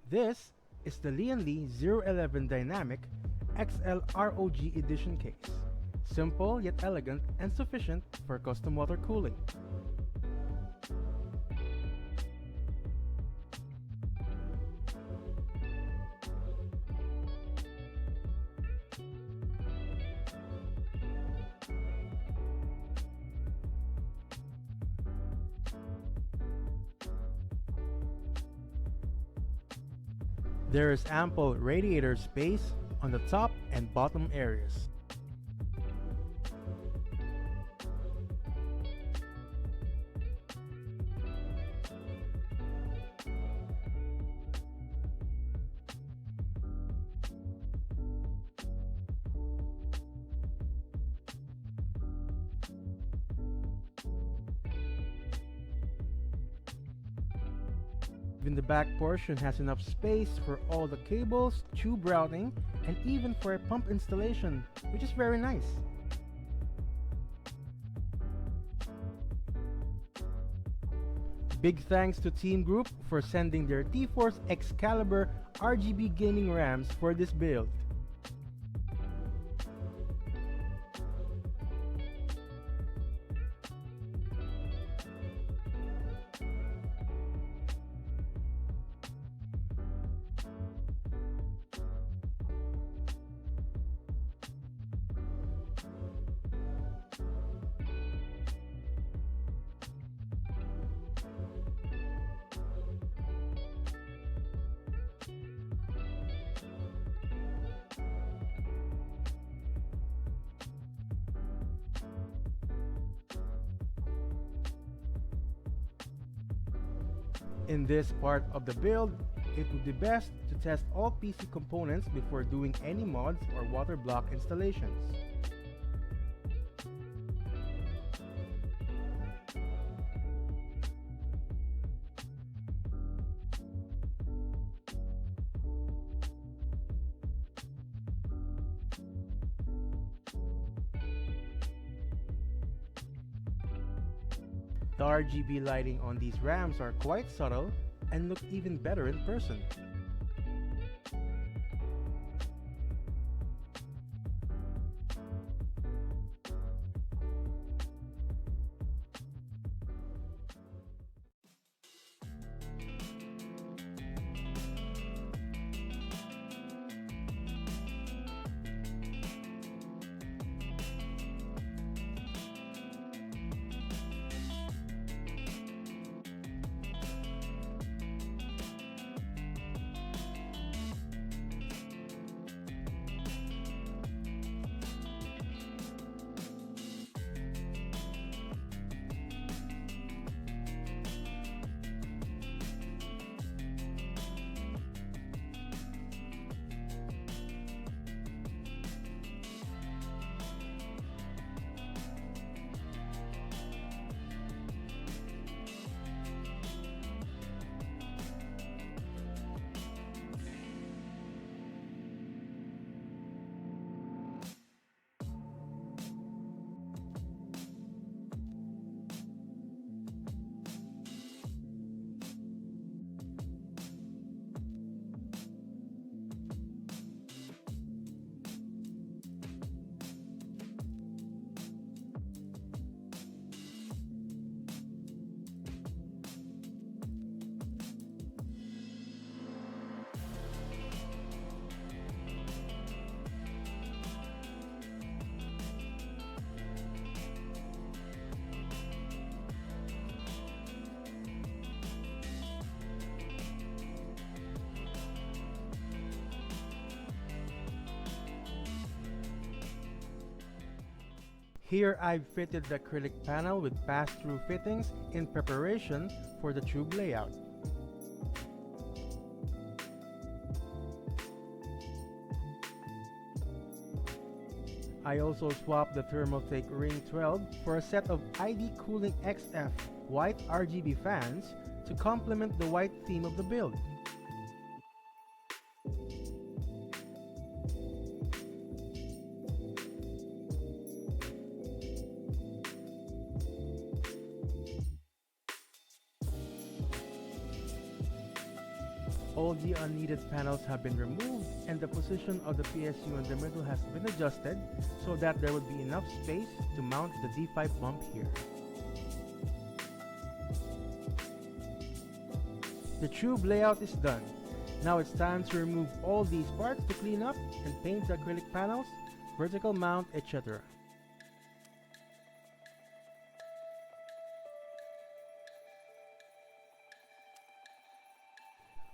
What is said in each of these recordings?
This is the Lian-Li 011 Dynamic XL ROG Edition case. Simple yet elegant and sufficient for custom water cooling. There is ample radiator space on the top and bottom areas. Even the back portion has enough space for all the cables, tube routing, and even for a pump installation, which is very nice. Big thanks to TeamGroup for sending their T-force Excalibur RGB gaming Rams for this build. In this part of the build, it would be best to test all PC components before doing any mods or water block installations. The RGB lighting on these Rams are quite subtle and look even better in person. Here I've fitted the acrylic panel with pass-through fittings in preparation for the tube layout. I also swapped the Thermaltake Ring 12 for a set of ID Cooling XF white RGB fans to complement the white theme of the build. All the unneeded panels have been removed and the position of the PSU in the middle has been adjusted so that there would be enough space to mount the D5 bump here. The tube layout is done. Now it's time to remove all these parts to clean up and paint the acrylic panels, vertical mount, etc.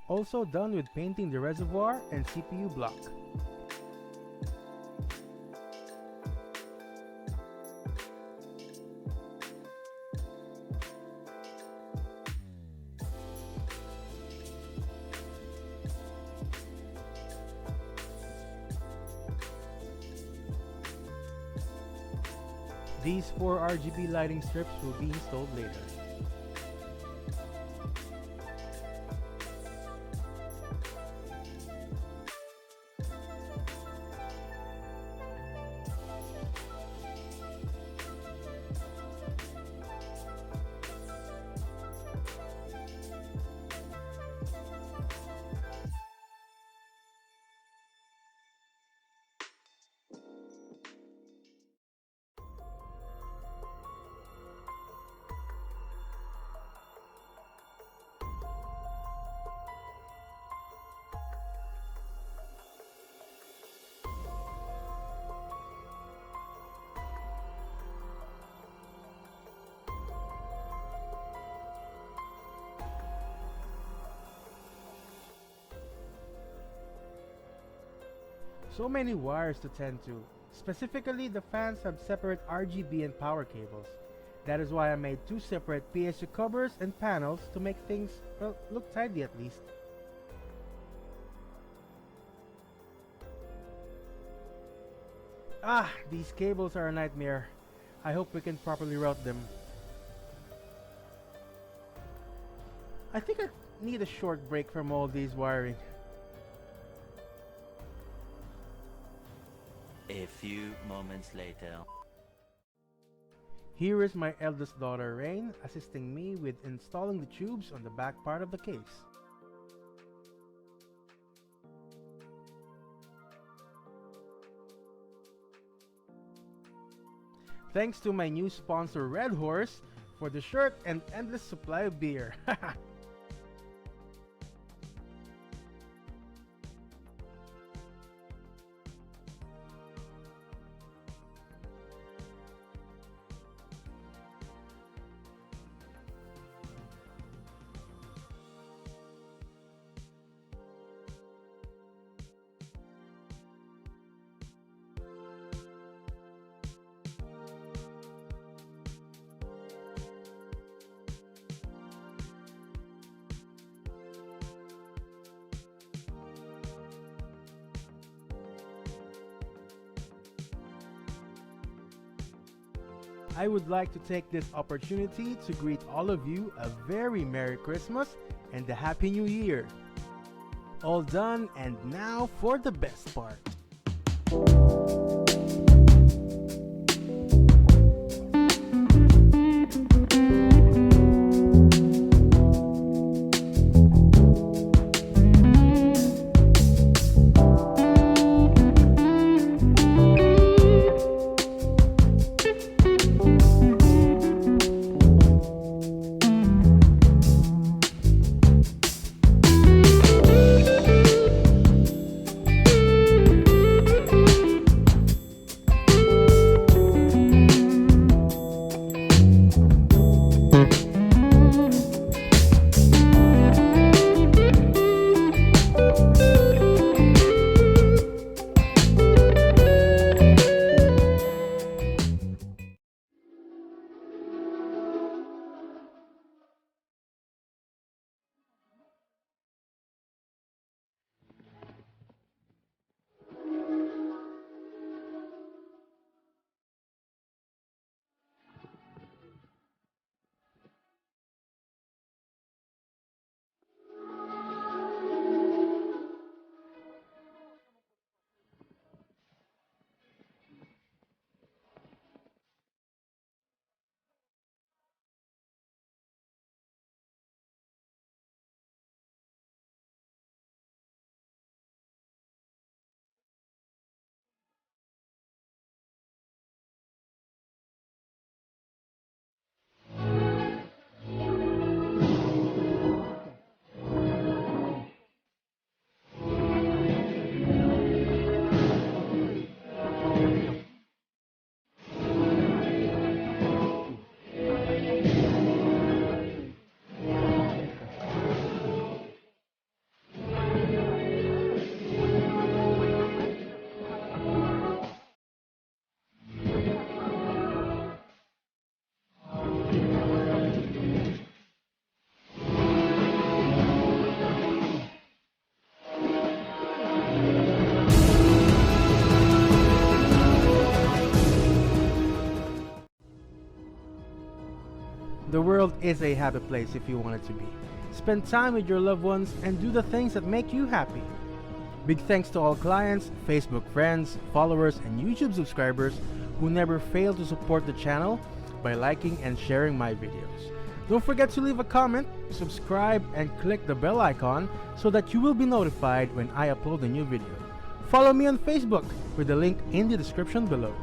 Also done with painting the reservoir and CPU block. These 4 RGB lighting strips will be installed later. So many wires to tend to. Specifically, the fans have separate RGB and power cables. That is why I made 2 separate PSU covers and panels to make things, well, look tidy at least. These cables are a nightmare. I hope we can properly route them. I think I need a short break from all these wiring. A few moments later. Here is my eldest daughter Rain assisting me with installing the tubes on the back part of the case. Thanks to my new sponsor Red Horse for the shirt and endless supply of beer. I would like to take this opportunity to greet all of you a very Merry Christmas and a Happy New Year. All done, and now for the best part. The world is a happy place if you want it to be. Spend time with your loved ones and do the things that make you happy. Big thanks to all clients, Facebook friends, followers, and YouTube subscribers who never fail to support the channel by liking and sharing my videos. Don't forget to leave a comment, subscribe, and click the bell icon so that you will be notified when I upload a new video. Follow me on Facebook with the link in the description below.